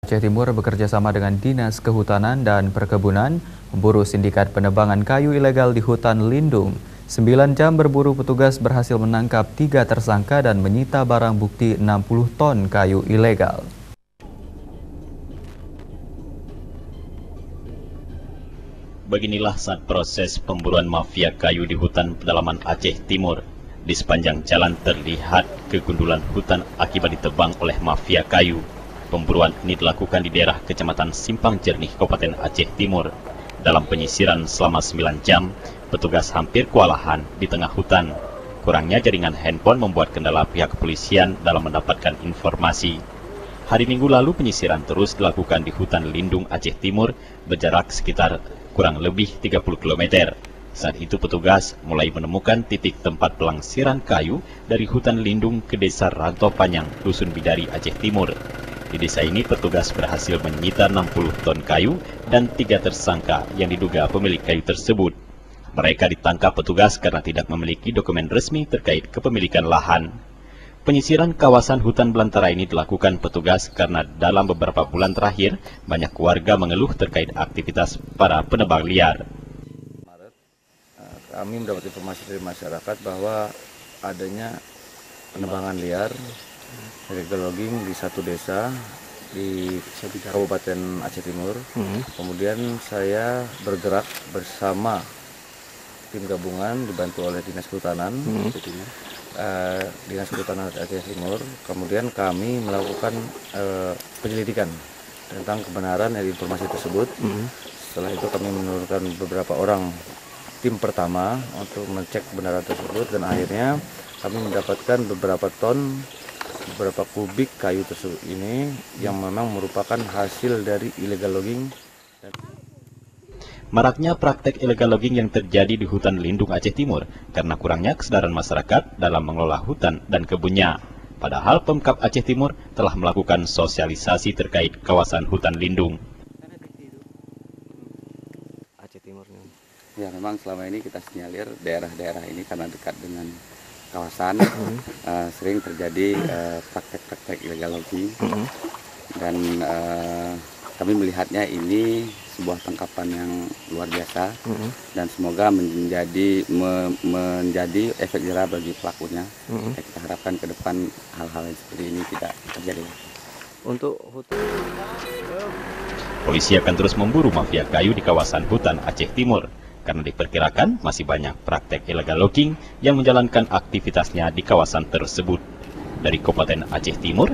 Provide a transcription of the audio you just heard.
Aceh Timur bekerja sama dengan Dinas Kehutanan dan Perkebunan memburu sindikat penebangan kayu ilegal di hutan lindung. 9 jam berburu, petugas berhasil menangkap 3 tersangka dan menyita barang bukti 60 ton kayu ilegal. Beginilah saat proses pemburuan mafia kayu di hutan pedalaman Aceh Timur. Di sepanjang jalan terlihat kegundulan hutan akibat ditebang oleh mafia kayu. Pemburuan ini dilakukan di daerah Kecamatan Simpang Jernih, Kabupaten Aceh Timur. Dalam penyisiran selama 9 jam, petugas hampir kewalahan di tengah hutan. Kurangnya jaringan handphone membuat kendala pihak kepolisian dalam mendapatkan informasi. Hari Minggu lalu penyisiran terus dilakukan di hutan lindung Aceh Timur berjarak sekitar kurang lebih 30 km. Saat itu petugas mulai menemukan titik tempat pelangsiran kayu dari hutan lindung ke desa Rantau Panjang, Dusun Bidari, Aceh Timur. Di desa ini petugas berhasil menyita 60 ton kayu dan 3 tersangka yang diduga pemilik kayu tersebut. Mereka ditangkap petugas karena tidak memiliki dokumen resmi terkait kepemilikan lahan. Penyisiran kawasan hutan belantara ini dilakukan petugas karena dalam beberapa bulan terakhir banyak warga mengeluh terkait aktivitas para penebang liar. Kami mendapat informasi dari masyarakat bahwa adanya penebangan liar, illegal logging di satu desa di Kabupaten Aceh Timur. Kemudian saya bergerak bersama tim gabungan dibantu oleh Dinas Kehutanan. Dinas Kehutanan Aceh Timur, kemudian kami melakukan penyelidikan tentang kebenaran dari informasi tersebut. Setelah itu kami menurunkan beberapa orang tim pertama untuk mengecek kebenaran tersebut, dan akhirnya kami mendapatkan beberapa kubik kayu tersebut ini yang memang merupakan hasil dari illegal logging. Maraknya praktek illegal logging yang terjadi di hutan lindung Aceh Timur karena kurangnya kesadaran masyarakat dalam mengelola hutan dan kebunnya. Padahal Pemkab Aceh Timur telah melakukan sosialisasi terkait kawasan hutan lindung. Aceh Timur. Ya, memang selama ini kita sinyalir daerah-daerah ini karena dekat dengan kawasan sering terjadi praktek-praktek illegal logging, dan kami melihatnya ini sebuah tangkapan yang luar biasa, dan semoga menjadi efek jerah bagi pelakunya. Ya, kita harapkan ke depan hal-hal seperti ini tidak terjadi. Untuk hutan, Polisi akan terus memburu mafia kayu di kawasan hutan Aceh Timur karena diperkirakan masih banyak praktek illegal logging yang menjalankan aktivitasnya di kawasan tersebut. Dari Kabupaten Aceh Timur,